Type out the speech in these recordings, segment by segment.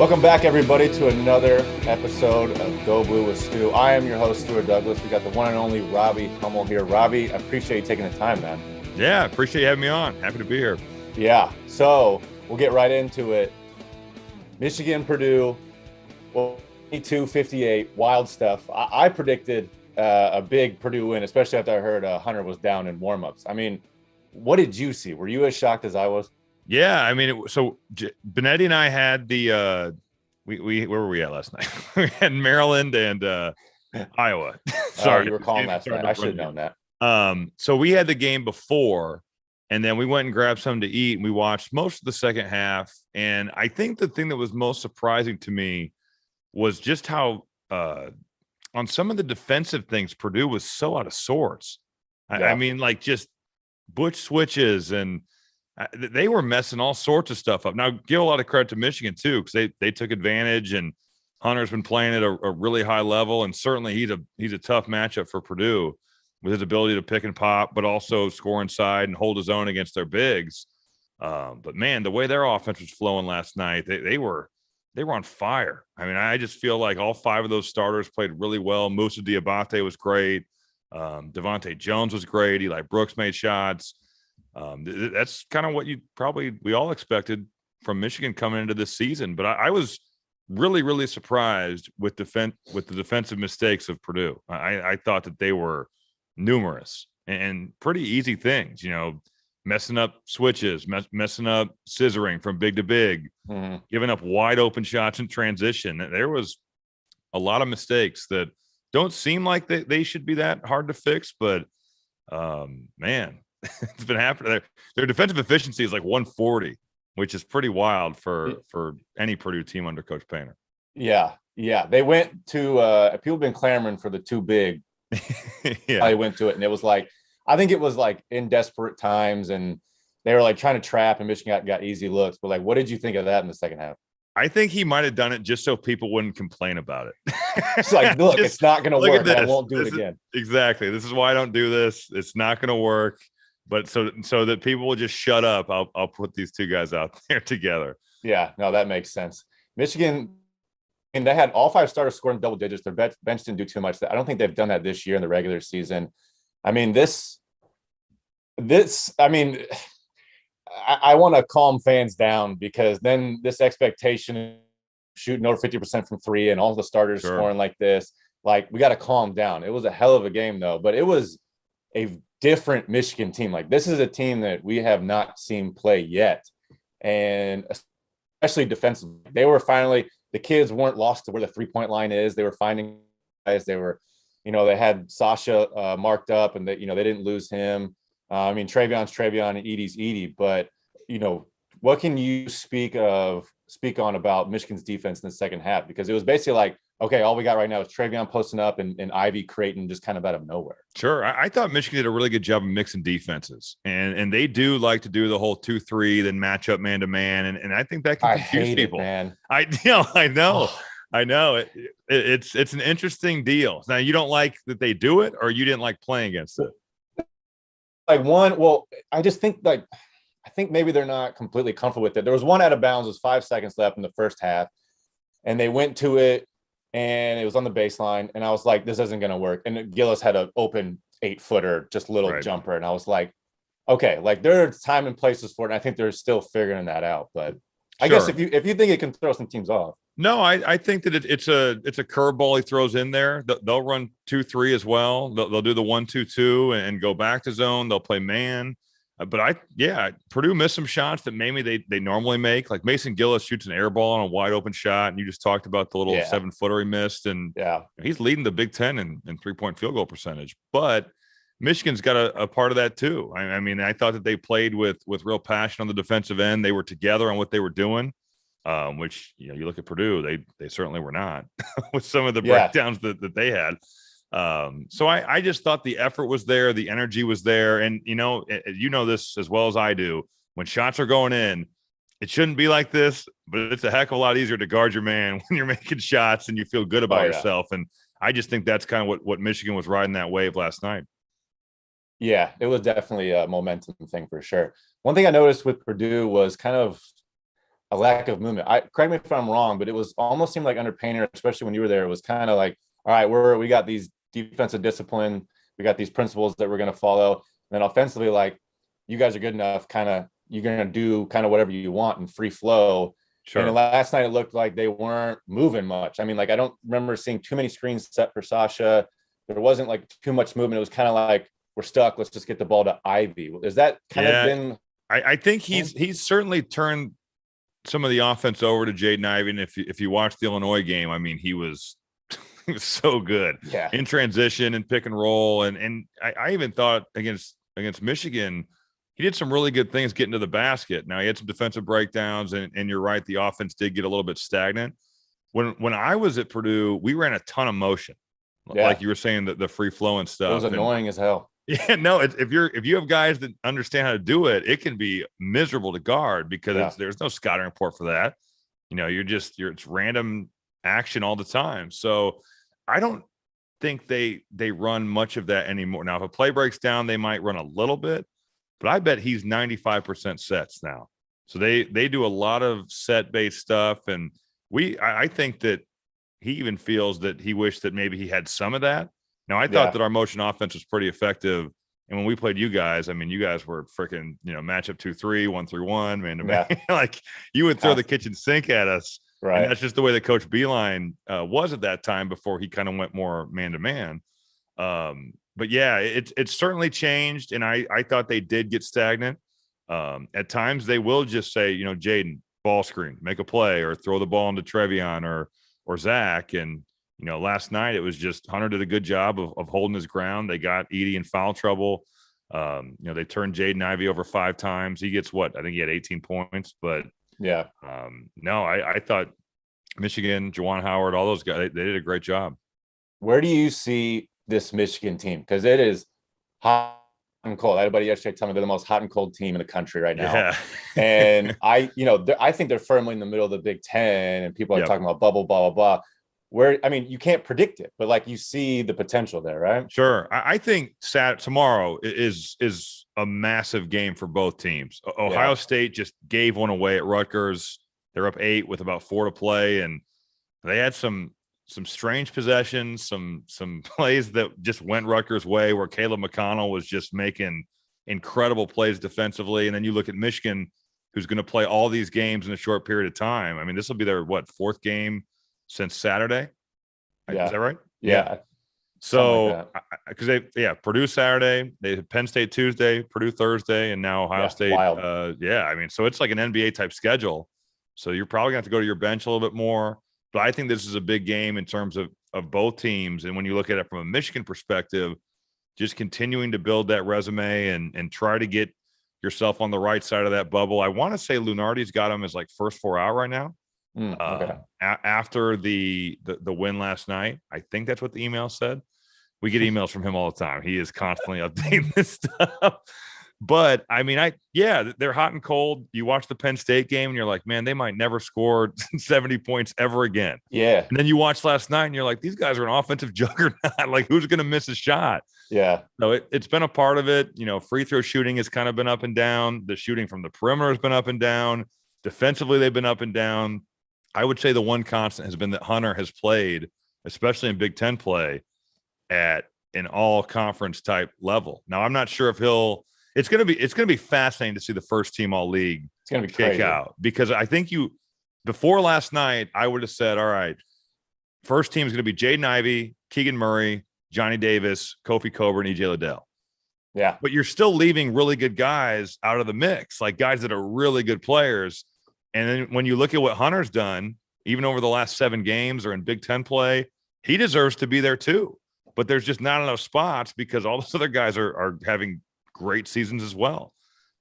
Welcome back, everybody, to another episode of Go Blue with Stu. I am your host, Stu Douglass. We got the one and only Robbie Hummel here. Robbie, I appreciate you taking the time, man. Yeah, appreciate you having me on. Happy to be here. Yeah, so we'll get right into it. Michigan, Purdue, 52-58, wild stuff. I predicted a big Purdue win, especially after I heard Hunter was down in warmups. I mean, what did you see? Were you as shocked as I was? Yeah, I mean, Benetti and I had the where were we at last night? We had Maryland and Iowa. Sorry, you were calling last night. I should have known that. So we had the game before, and then we went and grabbed something to eat, and we watched most of the second half. And I think the thing that was most surprising to me was just how on some of the defensive things, Purdue was so out of sorts. Yeah. I mean, like just butch switches and. They were messing all sorts of stuff up. Now, give a lot of credit to Michigan, too, because they took advantage, and Hunter's been playing at a really high level, and certainly he's a tough matchup for Purdue with his ability to pick and pop, but also score inside and hold his own against their bigs. But, man, the way their offense was flowing last night, they were on fire. I mean, I just feel like all five of those starters played really well. Moussa Diabate was great. Devontae Jones was great. Eli Brooks made shots. That's kind of what we all expected from Michigan coming into this season. But I was really, really surprised with the defensive mistakes of Purdue. I thought that they were numerous and pretty easy things, messing up switches, messing up scissoring from big to big, giving up wide open shots in transition. There was a lot of mistakes that don't seem like they should be that hard to fix, but man, it's been happening. Their defensive efficiency is like 140, which is pretty wild for any Purdue team under Coach Painter. Yeah. They went to people have been clamoring for the too big. Yeah, they went to it, and it was like, I think it was like in desperate times, and they were like trying to trap, and Michigan got easy looks. But like, what did you think of that in the second half? I think he might have done it just so people wouldn't complain about it. It's like, look, it's not going to work. I won't do it again. Exactly. This is why I don't do this. It's not going to work. But so that people will just shut up, I'll put these two guys out there together. Yeah, no, that makes sense. Michigan, and they had all five starters scoring double digits. Their bench didn't do too much. I don't think they've done that this year in the regular season. I mean, I want to calm fans down, because then this expectation shooting over 50% from three and all the starters scoring like this, like, we got to calm down. It was a hell of a game, though, but it was a different Michigan team. Like, this is a team that we have not seen play yet, and especially defensively. They were finally, the kids weren't lost to where the 3-point line is. They were finding guys. They were, they had Sasha marked up, and they didn't lose him. I mean, Trayvon's Trayvon and Edie's Edie, but what can you speak on about Michigan's defense in the second half? Because it was basically like, okay, all we got right now is Trayvon posting up and Ivy creating just kind of out of nowhere. Sure. I thought Michigan did a really good job of mixing defenses. And they do like to do the whole 2-3, then match up man-to-man. And I think that can confuse people. Man. I know. It's an interesting deal. Now, you don't like that they do it, or you didn't like playing against it? I just think I think maybe they're not completely comfortable with it. There was one out of bounds. It was 5 seconds left in the first half, and they went to it, and it was on the baseline. And I was like, this isn't going to work. And Gillis had an open 8-footer, just little jumper. And I was like, okay, like, there are time and places for it. And I think they're still figuring that out. But I guess if you think it can throw some teams off. No, I think that it's a curveball he throws in there. They'll run 2-3 as well. They'll do the 1-2-2 and go back to zone. They'll play man. But Purdue missed some shots that maybe they normally make. Like Mason Gillis shoots an air ball on a wide open shot, and you just talked about the little 7-footer he missed, and he's leading the Big Ten in 3-point field goal percentage. But Michigan's got a part of that too. I mean, I thought that they played with real passion on the defensive end. They were together on what they were doing, which you look at Purdue, they certainly were not with some of the breakdowns that they had. So I just thought the effort was there, the energy was there, and this as well as I do. When shots are going in, it shouldn't be like this, but it's a heck of a lot easier to guard your man when you're making shots and you feel good about yourself. And I just think that's kind of what Michigan was riding that wave last night. Yeah, it was definitely a momentum thing for sure. One thing I noticed with Purdue was kind of a lack of movement. Correct me if I'm wrong, but it was almost seemed like under Painter, especially when you were there, it was kind of like, all right, we got these defensive discipline, we got these principles that we're going to follow. And then offensively, like, you guys are good enough, kind of, you're going to do kind of whatever you want in free flow. Sure. And last night it looked like they weren't moving much. I mean, like, I don't remember seeing too many screens set for Sasha. There wasn't like too much movement. It was kind of like, we're stuck. Let's just get the ball to Ivy. Is that kind of been? I think he's certainly turned some of the offense over to Jaden Ivey. And if you watch the Illinois game, I mean, he was so good in transition and pick and roll. And I even thought against Michigan, he did some really good things getting to the basket. Now, he had some defensive breakdowns, and you're right, the offense did get a little bit stagnant. When I was at Purdue, we ran a ton of motion, like you were saying, the free flow and stuff. It was annoying as hell. Yeah, no, if you have guys that understand how to do it, it can be miserable to guard because there's no scouting report for that. You know, it's random action all the time. So I don't think they run much of that anymore. Now, if a play breaks down, they might run a little bit, but I bet he's 95% sets now. So they do a lot of set-based stuff, and I think that he even feels that he wished that maybe he had some of that. Now, I thought that our motion offense was pretty effective. And when we played you guys, I mean, you guys were freaking, matchup 2-3, 1-3-1, man to man. Like, you would throw the kitchen sink at us. Right. And that's just the way that Coach Beeline was at that time before he kind of went more man to man. But yeah, it's certainly changed. And I thought they did get stagnant. At times they will just say, Jaden, ball screen, make a play, or throw the ball into Trevion or Zach. And, last night it was just Hunter did a good job of holding his ground. They got Edey in foul trouble. They turned Jaden Ivey over 5 times. He gets I think he had 18 points, but no, I thought Michigan, Juwan Howard, all those guys, they did a great job. Where do you see this Michigan team? Because it is hot and cold. Everybody yesterday told me they're the most hot and cold team in the country right now. Yeah. And I think they're firmly in the middle of the Big Ten, and people are talking about bubble, blah, blah, blah. You can't predict it, but like, you see the potential there, right? Sure. I think tomorrow is a massive game for both teams. Ohio State just gave one away at Rutgers. They're up 8 with about 4 to play, and they had some strange possessions, some plays that just went Rutgers' way, where Caleb McConnell was just making incredible plays defensively. And then you look at Michigan, who's going to play all these games in a short period of time. I mean, this will be their 4th game since Saturday. Yeah. Is that right? Yeah. So, because Purdue Saturday, they had Penn State Tuesday, Purdue Thursday, and now Ohio State. Wild. I mean, so it's like an NBA type schedule. So you're probably going to have to go to your bench a little bit more. But I think this is a big game in terms of both teams. And when you look at it from a Michigan perspective, just continuing to build that resume and try to get yourself on the right side of that bubble. I want to say Lunardi's got him as like first 4 out right now. Okay. After the win last night, I think that's what the email said. We get emails from him all the time. He is constantly updating this stuff. But I mean, they're hot and cold. You watch the Penn State game and you're like, man, they might never score 70 points ever again. Yeah. And then you watch last night and you're like, these guys are an offensive juggernaut. Like, who's going to miss a shot? Yeah. So it's been a part of it. Free throw shooting has kind of been up and down. The shooting from the perimeter has been up and down. Defensively, they've been up and down. I would say the one constant has been that Hunter has played, especially in Big Ten play, at an all conference type level. Now, I'm not sure if it's going to be fascinating to see the first team all league. It's going to be crazy out, because I think before last night, I would have said, all right, first team is going to be Jaden Ivey, Keegan Murray, Johnny Davis, Kofi Coburn, EJ Liddell. Yeah. But you're still leaving really good guys out of the mix, like guys that are really good players. And then when you look at what Hunter's done, even over the last 7 games or in Big Ten play, he deserves to be there too. But there's just not enough spots because all those other guys are having great seasons as well.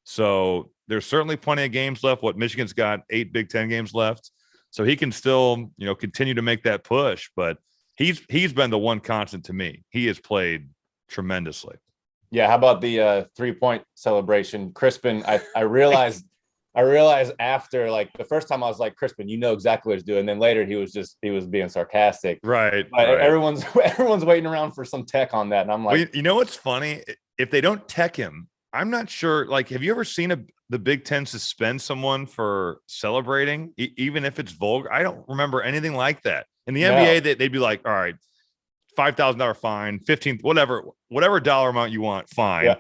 So there's certainly plenty of games left. Michigan's got 8 Big Ten games left. So he can still, continue to make that push. But he's been the one constant to me. He has played tremendously. Yeah. How about the 3-point celebration? Crispin, I realized after, like, the first time I was like, Crispin, exactly what he's doing. And then later he was being sarcastic. Right. But right. Everyone's waiting around for some tech on that. And I'm like, what's funny? If they don't tech him, I'm not sure. Like, have you ever seen the Big Ten suspend someone for celebrating, even if it's vulgar? I don't remember anything like that. In the NBA, they'd be like, all right, $5,000 fine, 15, whatever dollar amount you want, fine.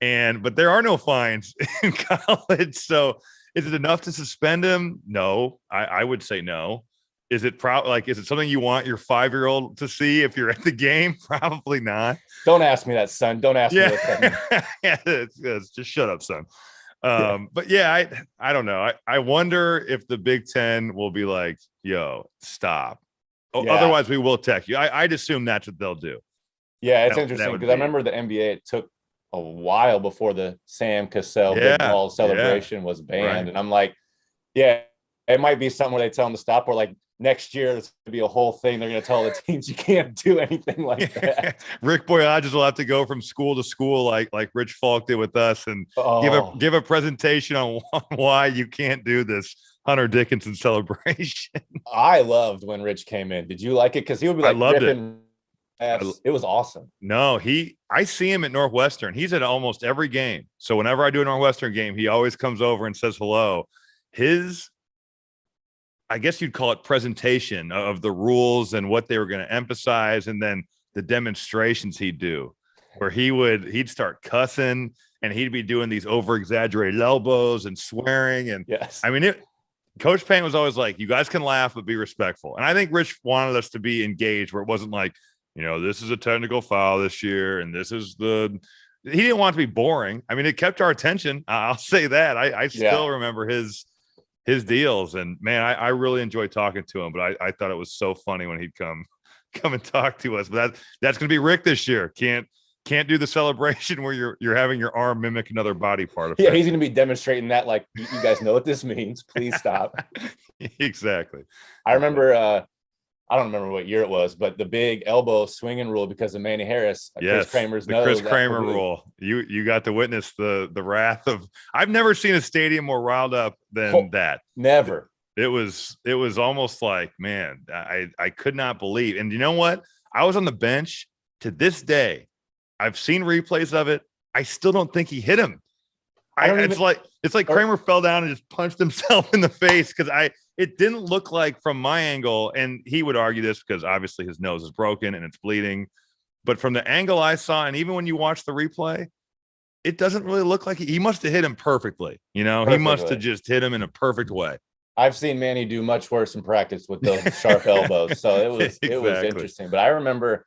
Yeah. But there are no fines in college. So is it enough to suspend him? No, I would say no. Is it is it something you want your 5-year-old to see if you're at the game? Probably not. Don't ask me that, son. Don't ask me that. It's just shut up, son. But yeah, I don't know. I wonder if the Big Ten will be like, yo, stop. Otherwise, we will tech you. I'd assume that's what they'll do. Yeah, it's interesting because I remember the NBA, it took a while before the Sam Cassell big ball celebration was banned. Right. And I'm like, yeah, it might be something where they tell them to stop, or like next year it's going to be a whole thing. They're going to tell the teams you can't do anything like that. Rick Boyages will have to go from school to school like Rich Falk did with us and give a presentation on why you can't do this Hunter Dickinson celebration. I loved when Rich came in. Did you like it? Because he would be like, I loved it. It was awesome. No, I see him at Northwestern. He's at almost every game. So whenever I do a Northwestern game, he always comes over and says hello. I guess you'd call it presentation of the rules and what they were going to emphasize, and then the demonstrations he'd do, where he'd start cussing and he'd be doing these over-exaggerated elbows and swearing. And yes, I mean, Coach Payne was always like, you guys can laugh, but be respectful. And I think Rich wanted us to be engaged, where it wasn't like, this is a technical foul this year, and this is he didn't want it to be boring. I mean, it kept our attention. I'll say that. I still remember his deals, and man, I really enjoyed talking to him, but I thought it was so funny when he'd come and talk to us. But that's going to be Rick this year. Can't do the celebration where you're having your arm mimic another body part of it. Yeah, he's going to be demonstrating that, like, you guys know what this means. Please stop. Exactly. I remember, I don't remember what year it was, but the big elbow swinging rule because of Manny Harris. Yes, Chris Kramer's the Chris Kramer rule. You got to witness the wrath of. I've never seen a stadium more riled up than that. Never. It was almost like, man, I could not believe. And you know what? I was on the bench to this day. I've seen replays of it. I still don't think he hit him. It's like Kramer fell down and just punched himself in the face, because it didn't look like, from my angle, and he would argue this because obviously his nose is broken and it's bleeding, but from the angle I saw, and even when you watch the replay, it doesn't really look like he must have hit him perfectly. Perfectly. He must have just hit him in a perfect way. I've seen Manny do much worse in practice with those sharp elbows. So it was interesting. But I remember,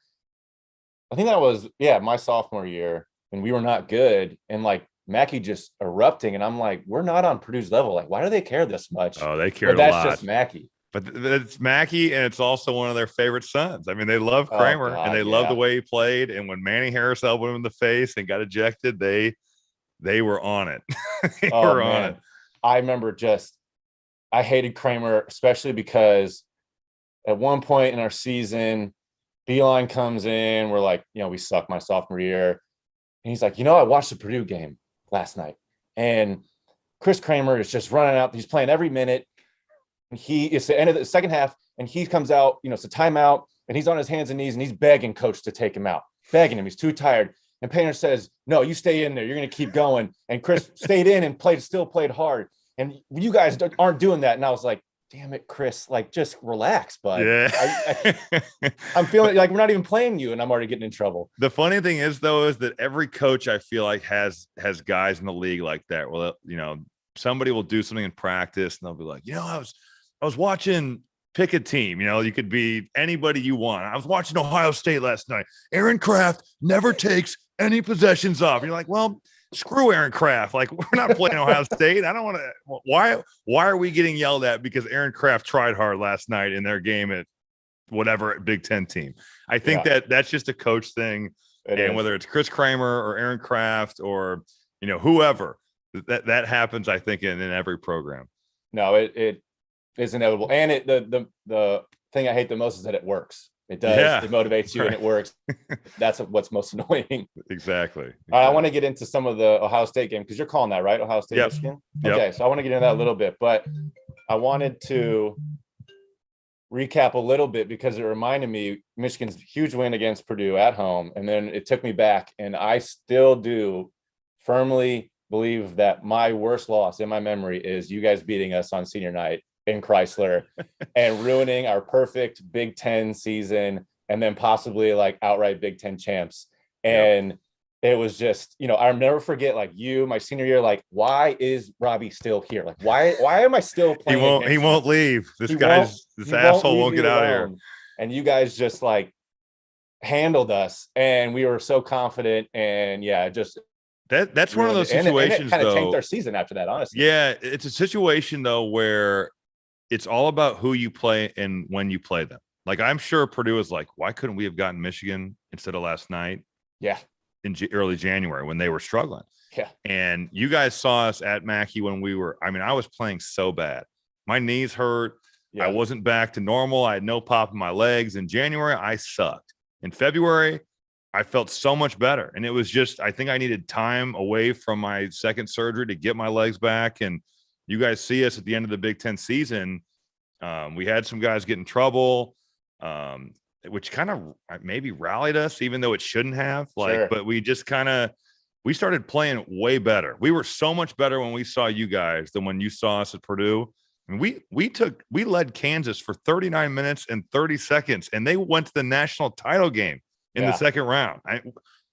I think that was, my sophomore year, and we were not good. And like Mackey just erupting. And I'm like, we're not on Purdue's level. Like, why do they care this much? Oh, they care a lot. That's just Mackey. But it's Mackey, and it's also one of their favorite sons. I mean, they love Kramer, and they love the way he played. And when Manny Harris elbowed him in the face and got ejected, they were on it. On it. I remember I hated Kramer, especially because at one point in our season, Beeline comes in. We're like, we suck my sophomore year. And he's like, I watched the Purdue game last night, and Chris Kramer is just running out. He's playing every minute. It's the end of the second half, and he comes out, it's a timeout, and he's on his hands and knees, and he's begging coach to take him out, begging him. He's too tired. And Painter says, no, you stay in there. You're going to keep going. And Chris stayed in and still played hard. And you guys aren't doing that. And I was like, damn it, Chris, like, just relax, bud. Yeah. I'm feeling like we're not even playing you, and I'm already getting in trouble. The funny thing is that every coach, I feel like, has guys in the league like that. Well, somebody will do something in practice, and they'll be like, I was watching, pick a team. You could be anybody you want. I was watching Ohio State last night. Aaron Kraft never takes any possessions off. And you're like, well, screw Aaron Kraft. Like, we're not playing Ohio State. I don't want to. Why are we getting yelled at because Aaron Kraft tried hard last night in their game at whatever Big Ten team? I think that's just a coach thing. And whether it's Chris Kramer or Aaron Kraft or, whoever, that happens, I think, in every program. No, it is inevitable. And the thing I hate the most is that it works. It does. Yeah. It motivates you, and it works. That's what's most annoying. Exactly. I want to get into some of the Ohio State game, because you're calling that, right? Ohio State, Michigan? Yep. Okay, so I want to get into that a little bit, but I wanted to recap a little bit because it reminded me Michigan's huge win against Purdue at home, and then it took me back, and I still do firmly believe that my worst loss in my memory is you guys beating us on senior night in Chrysler and ruining our perfect Big Ten season, and then possibly like outright Big Ten champs. And it was just, I'll never forget, like, my senior year, like, why is Robbie still here? Like, why am I still playing? He won't leave. This asshole won't get out of here. And you guys just like handled us, and we were so confident. And that's one of those situations, and it kind of tanked our season after that, honestly. Yeah, it's a situation though where it's all about who you play and when you play them. Like, I'm sure Purdue is like, why couldn't we have gotten Michigan instead of last night? Yeah. In early January when they were struggling. Yeah. And you guys saw us at Mackey when I was playing so bad. My knees hurt. Yeah. I wasn't back to normal. I had no pop in my legs. In January, I sucked. In February, I felt so much better. And it was just, I think I needed time away from my second surgery to get my legs back. And you guys see us at the end of the Big Ten season. We had some guys get in trouble, which kind of maybe rallied us, even though it shouldn't have. But we just we started playing way better. We were so much better when we saw you guys than when you saw us at Purdue. And we led Kansas for 39 minutes and 30 seconds, and they went to the national title game in the second round.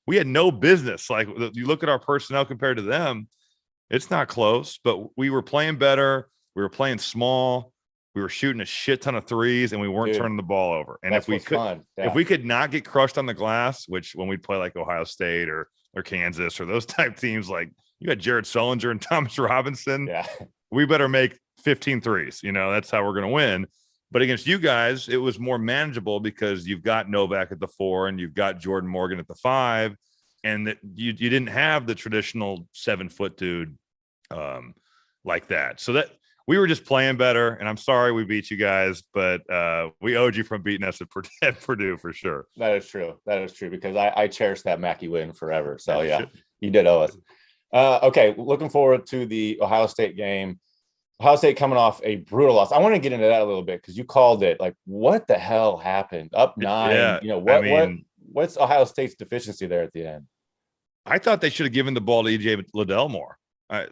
We had no business. Like, you look at our personnel compared to them, it's not close, but we were playing better. We were playing small. We were shooting a shit ton of threes, and we weren't turning the ball over. And if we could not get crushed on the glass, which when we play like Ohio State or Kansas or those type teams, like you got Jared Sullinger and Thomas Robinson, we better make 15 threes. That's how we're going to win. But against you guys, it was more manageable because you've got Novak at the 4 and you've got Jordan Morgan at the 5, and that you didn't have the traditional 7-foot dude like that. So that we were just playing better, and I'm sorry we beat you guys, but we owed you from beating us at Purdue for sure. That is true. Because I cherish that Mackey win forever. So you did owe us. Okay, looking forward to the Ohio State game. Ohio State coming off a brutal loss. I want to get into that a little bit because you called it. Like, what the hell happened? Up 9. Yeah, what's Ohio State's deficiency there at the end? I thought they should have given the ball to EJ Liddell more.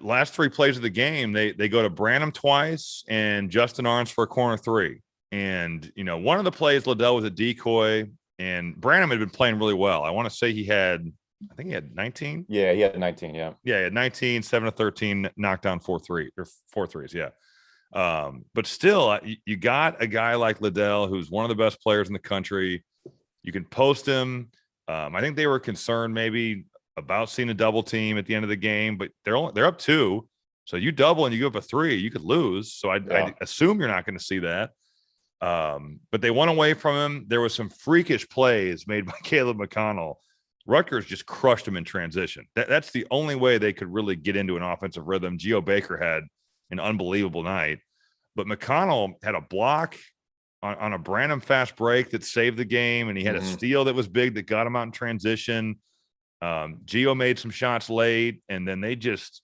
Last 3 plays of the game, they go to Branham twice and Justin Arns for a corner 3. And, one of the plays, Liddell was a decoy, and Branham had been playing really well. I want to say he had 19. Yeah, he had 19. Yeah, he had 19, 7 of 13, knocked down 4 threes. Yeah. But still, you got a guy like Liddell, who's one of the best players in the country. You can post him. I think they were concerned maybe about seeing a double team at the end of the game, but they're up 2. So you double and you give up a 3, you could lose. So I assume you're not going to see that. But they went away from him. There was some freakish plays made by Caleb McConnell. Rutgers just crushed him in transition. That's the only way they could really get into an offensive rhythm. Geo Baker had an unbelievable night, but McConnell had a block on a Branham fast break that saved the game, and he had a steal that was big that got him out in transition. Geo made some shots late, and then they just,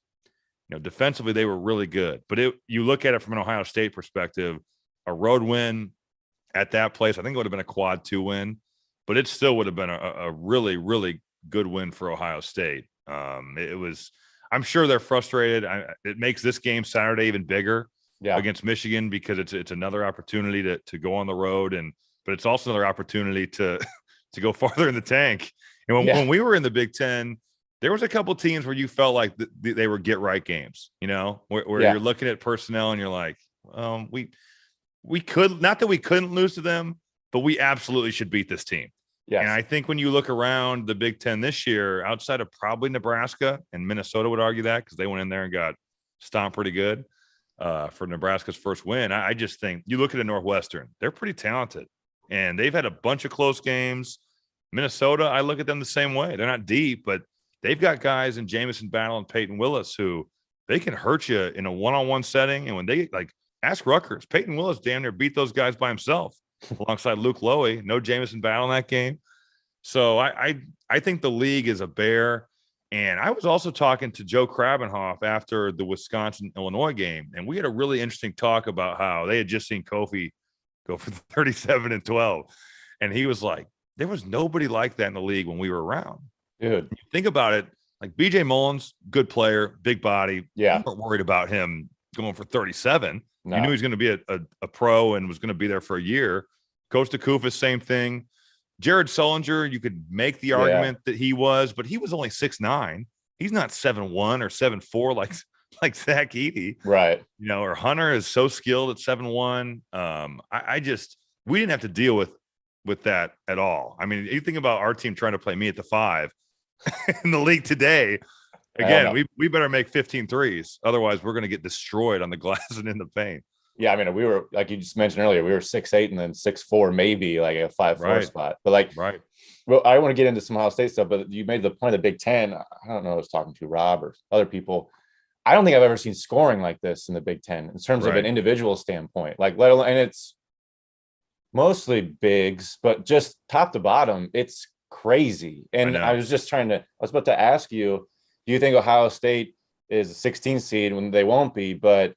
defensively they were really good. But you look at it from an Ohio State perspective, a road win at that place, I think it would have been a quad 2 win. But it still would have been a really, really good win for Ohio State. I'm sure they're frustrated. It makes this game Saturday even bigger against Michigan because it's another opportunity to go on the road, but it's also another opportunity to go farther in the tank. And when we were in the Big Ten, there was a couple teams where you felt like they were get right games, where you're looking at personnel and you're like, we could, not that we couldn't lose to them, but we absolutely should beat this team. Yes. And I think when you look around the Big Ten this year, outside of probably Nebraska, and Minnesota would argue that because they went in there and got stomped pretty good for Nebraska's first win. I just think you look at a Northwestern, they're pretty talented, and they've had a bunch of close games. Minnesota, I look at them the same way. They're not deep, but they've got guys in Jamison Battle and Peyton Willis who they can hurt you in a one-on-one setting. And when they ask Rutgers, Peyton Willis damn near beat those guys by himself. Alongside Luke Lowy, no Jamison Battle in that game. So I think the league is a bear. And I was also talking to Joe Krabenhoff after the Wisconsin-Illinois game, and we had a really interesting talk about how they had just seen Kofi go for 37 and 12. And he was like, there was nobody like that in the league when we were around. Dude, think about it. Like BJ Mullins, good player, big body. Yeah. You weren't worried about him going for 37. No. You knew he was going to be a pro and was going to be there for a year. Coach Koufos, same thing. Jared Sullinger, you could make the argument that he was, but he was only 6'9". He's not 7'1" or 7'4" like Zach Edey. Right. You know, or Hunter is so skilled at 7'1". We didn't have to deal with that at all. I mean, you think about our team trying to play me at the 5 in the league today. Again, we better make 15 threes. Otherwise, we're going to get destroyed on the glass and in the paint. Yeah, I mean, we were, like you just mentioned earlier, we were 6'8" and then 6'4", maybe like a 5'4" spot. But like, well, I want to get into some Ohio State stuff, but you made the point of the Big Ten. I don't know, I was talking to Rob or other people. I don't think I've ever seen scoring like this in the Big Ten in terms of an individual standpoint. Like, let alone, and it's mostly bigs, but just top to bottom, it's crazy. And I was about to ask you, do you think Ohio State is a 16 seed when they won't be? But,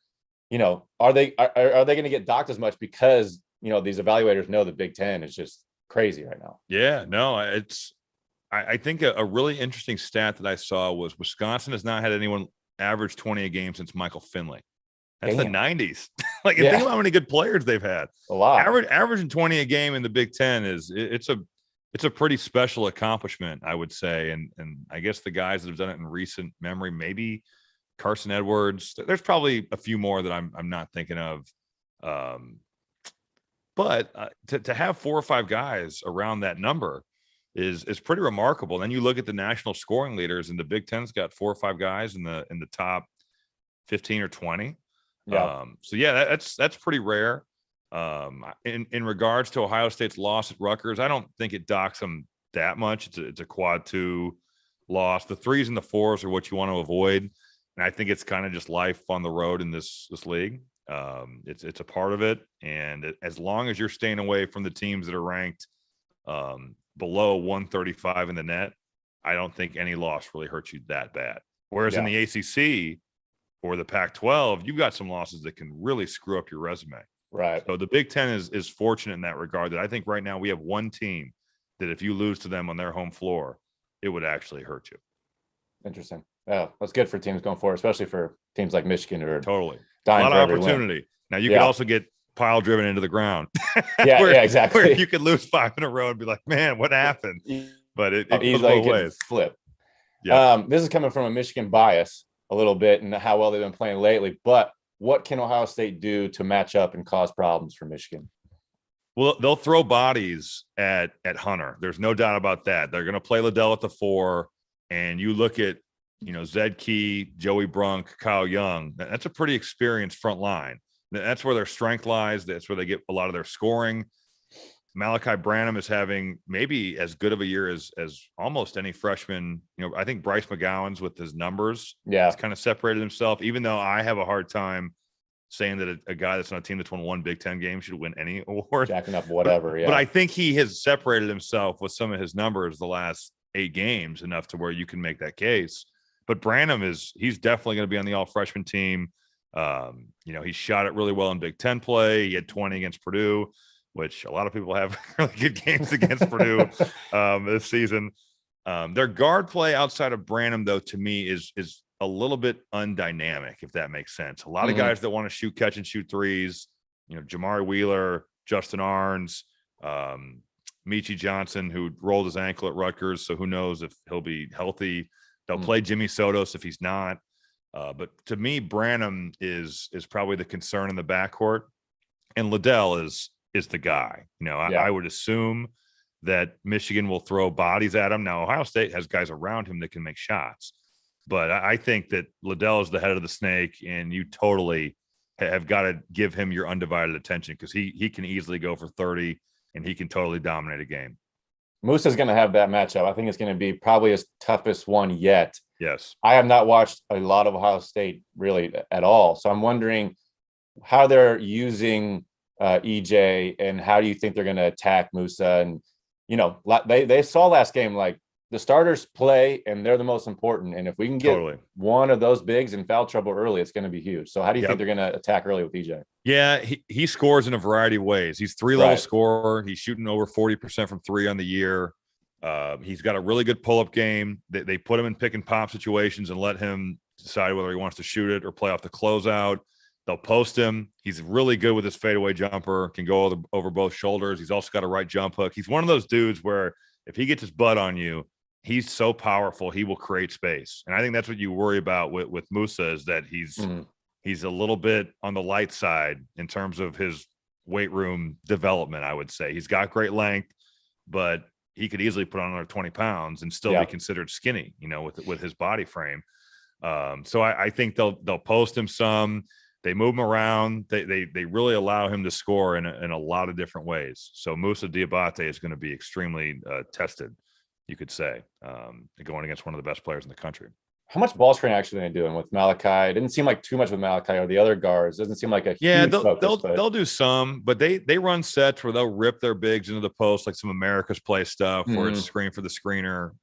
you know, are they going to get docked as much because, you know, these evaluators know the Big Ten is just crazy right now? Yeah, no, I think a really interesting stat that I saw was Wisconsin has not had anyone average 20 a game since Michael Finley. That's the 90s. Think about how many good players they've had. A lot. Averaging 20 a game in the Big Ten it's a pretty special accomplishment, I would say. And I guess the guys that have done it in recent memory, maybe Carson Edwards. There's probably a few more that I'm not thinking of. But to have 4 or 5 guys around that number is pretty remarkable. Then you look at the national scoring leaders, and the Big Ten's got 4 or 5 guys in the top 15 or 20. Yeah. That's pretty rare. In regards to Ohio State's loss at Rutgers, I don't think it docks them that much. It's a quad 2 loss. The 3s and the 4s are what you want to avoid, and I think it's kind of just life on the road in this league. It's a part of it, and as long as you're staying away from the teams that are ranked below 135 in the net, I don't think any loss really hurts you that bad. Whereas in the ACC or the Pac-12, you've got some losses that can really screw up your resume. Right. So the Big Ten is fortunate in that regard, that I think right now we have one team that if you lose to them on their home floor, it would actually hurt you. Interesting. Yeah, that's good for teams going forward, especially for teams like Michigan who are totally dying a lot for of every opportunity. Win. Now you could also get pile driven into the ground. Exactly. Where you could lose 5 in a row and be like, man, what happened? But it goes both ways. Flip. Yeah. This is coming from a Michigan bias a little bit and how well they've been playing lately. But what can Ohio State do to match up and cause problems for Michigan? Well, they'll throw bodies at Hunter. There's no doubt about that. They're going to play Liddell at the 4, and you look at, Zed Key, Joey Brunk, Kyle Young. That's a pretty experienced front line. That's where their strength lies. That's where they get a lot of their scoring. Malachi Branham is having maybe as good of a year as almost any freshman. I think Bryce McGowan's with his numbers. Yeah. He's kind of separated himself, even though I have a hard time saying that a guy that's on a team that's won 1 Big Ten game should win any award. Jacking up whatever, But I think he has separated himself with some of his numbers the last 8 games enough to where you can make that case. But Branham he's definitely going to be on the all-freshman team. He shot it really well in Big Ten play. He had 20 against Purdue, which a lot of people have really good games against Purdue this season. Their guard play outside of Branham, though, to me is a little bit undynamic, if that makes sense. A lot of guys that want to catch and shoot threes, Jamari Wheeler, Justin Arns, Michi Johnson, who rolled his ankle at Rutgers, so who knows if he'll be healthy. They'll play Jimmy Sotos if he's not. But to me, Branham is probably the concern in the backcourt, and Liddell is the guy. I would assume that Michigan will throw bodies at him. Now, Ohio State has guys around him that can make shots, but I think that Liddell is the head of the snake, and you totally have got to give him your undivided attention because he can easily go for 30 and he can totally dominate a game. Musa's going to have that matchup. I think it's going to be probably his toughest one yet. Yes. I have not watched a lot of Ohio State really at all. So I'm wondering how they're using EJ and how do you think they're going to attack Musa? And, they saw last game, like the starters play and they're the most important. And if we can get one of those bigs in foul trouble early, it's going to be huge. So how do you think they're going to attack early with EJ? Yeah, he scores in a variety of ways. He's 3-level scorer. He's shooting over 40% from 3 on the year. He's got a really good pull-up game. They put him in pick and pop situations and let him decide whether he wants to shoot it or play off the closeout. They'll post him. He's really good with his fadeaway jumper, can go over both shoulders. He's also got a right jump hook. He's one of those dudes where if he gets his butt on you, he's so powerful, he will create space. And I think that's what you worry about with Musa, is that he's a little bit on the light side in terms of his weight room development, I would say. He's got great length, but he could easily put on another 20 pounds and still be considered skinny, with his body frame. So I think they'll post him some. They move him around. They really allow him to score in a lot of different ways. So Musa Diabate is going to be extremely tested, you could say, going against one of the best players in the country. How much ball screen action are they doing with Malachi? It didn't seem like too much with Malachi or the other guards. Doesn't seem like a huge focus, they'll do some, but they run sets where they'll rip their bigs into the post, like some America's Play stuff where it's screen for the screener.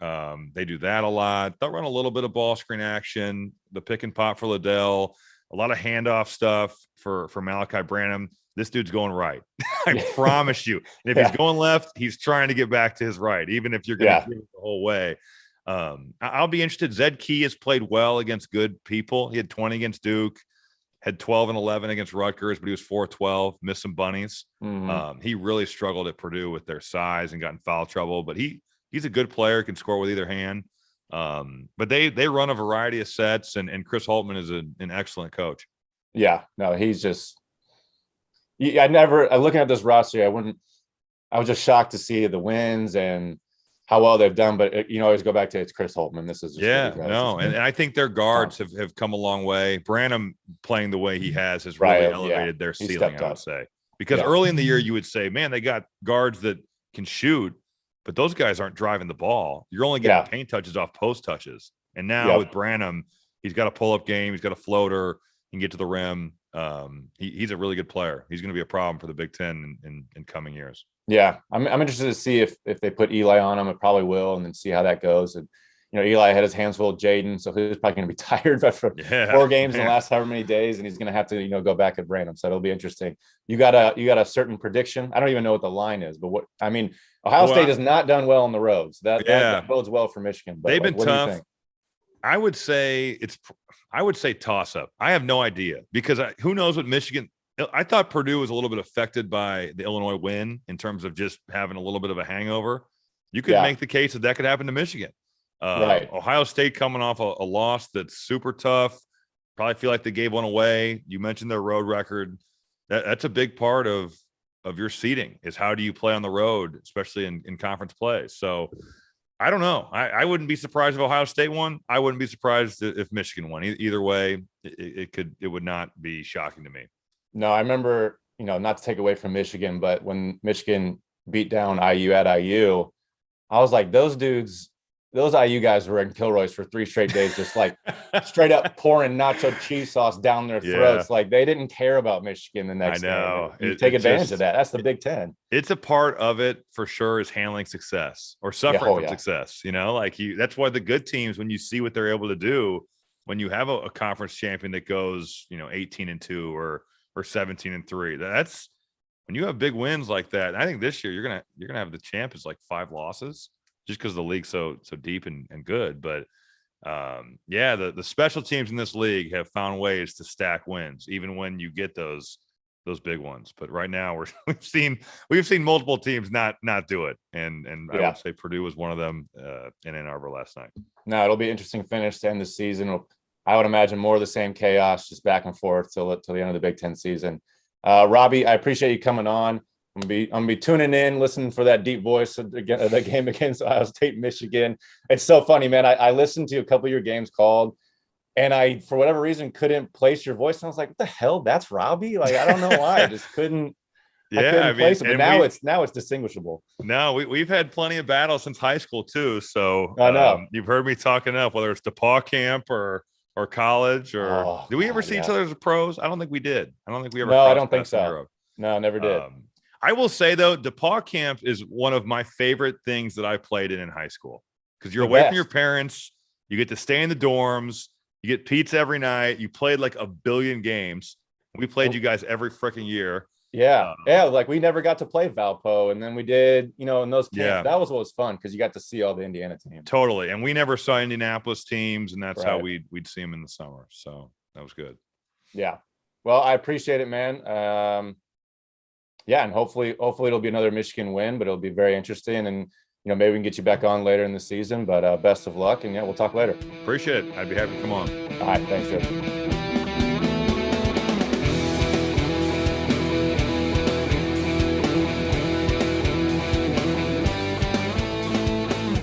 They do that a lot. They'll run a little bit of ball screen action, the pick and pop for Liddell, a lot of handoff stuff for Malachi Branham. This dude's going right. I promise you. And if he's going left, he's trying to get back to his right, even if you're going to give it the whole way. I'll be interested. Zed Key has played well against good people. He had 20 against Duke, had 12 and 11 against Rutgers, but he was 4-12, missed some bunnies. He really struggled at Purdue with their size and got in foul trouble, but he's a good player, can score with either hand. But they run a variety of sets, and Chris Holtman is an excellent coach. Yeah, no, he's just, looking at this roster, I was just shocked to see the wins and how well they've done, but always go back to it's Chris Holtman. This is just and I think their guards have come a long way. Branham playing the way he has really elevated their ceiling, I would say. Because early in the year, you would say, man, they got guards that can shoot, but those guys aren't driving the ball. You're only getting paint touches off post touches. And now with Branham, he's got a pull-up game. He's got a floater. He can get to the rim. He's a really good player. He's going to be a problem for the Big Ten in coming years. Yeah, I'm interested to see if they put Eli on him. It probably will, and then see how that goes. And Eli had his hands full with Jaden, so he's probably going to be tired. But for 4 games in the last however many days, and he's going to have to go back at Branham. So it'll be interesting. You got a certain prediction? I don't even know what the line is, but Ohio State has not done well on the roads. That bodes well for Michigan. But they've been tough. I would say toss up. I have no idea, because who knows what Michigan. I thought Purdue was a little bit affected by the Illinois win in terms of just having a little bit of a hangover. You could make the case that could happen to Michigan. Right. Ohio State coming off a loss that's super tough. Probably feel like they gave one away. You mentioned their road record. That's a big part of your seeding, is how do you play on the road, especially in conference play. So I don't know. I wouldn't be surprised if Ohio State won. I wouldn't be surprised if Michigan won. Either way, it would not be shocking to me. No, I remember, not to take away from Michigan, but when Michigan beat down IU at IU, I was like, those IU guys were in Kilroy's for 3 straight days, just like straight up pouring nacho cheese sauce down their throats. Like they didn't care about Michigan the next day. You take advantage of that. That's the Big Ten. It's a part of it for sure, is handling success or suffering from success. That's why the good teams, when you see what they're able to do, when you have a conference champion that goes, 18-2 or 17-3, that's when you have big wins like that. I think this year you're gonna have the champ is like 5 losses, just because the league's so deep and good. But the special teams in this league have found ways to stack wins, even when you get those big ones. But right now we've seen multiple teams not do it, and I would say Purdue was one of them in Ann Arbor last night. No, it'll be an interesting finish to end the season. I would imagine more of the same chaos, just back and forth till the end of the Big Ten season. Robbie, I appreciate you coming on. I'm gonna be tuning in, listening for that deep voice of the game against Ohio State, Michigan. It's so funny, man. I listened to a couple of your games called, and I, for whatever reason, couldn't place your voice. And I was like, "What the hell? That's Robbie!" Like, I don't know why. I just couldn't. Place it. But now it's distinguishable. No, we've had plenty of battles since high school too. So I know you've heard me talking up, whether it's DePaul camp or college, or did we ever see each other as pros? I don't think we did. I don't think we ever. No, I don't think so. No, never did. I will say though, DePaul camp is one of my favorite things that I played in high school, because you're away from your parents. You get to stay in the dorms. You get pizza every night. You played like a billion games. We played you guys every freaking year. Yeah. Like we never got to play Valpo, and then we did, in those camps. Yeah. That was what was fun because you got to see all the Indiana teams. Totally. And we never saw Indianapolis teams, and that's Right. how we'd see them in the summer. So that was good. Yeah. Well, I appreciate it, man. And hopefully it'll be another Michigan win, but it'll be very interesting. And maybe we can get you back on later in the season. But best of luck, and we'll talk later. Appreciate it. I'd be happy to come on. All right, thanks, Joe.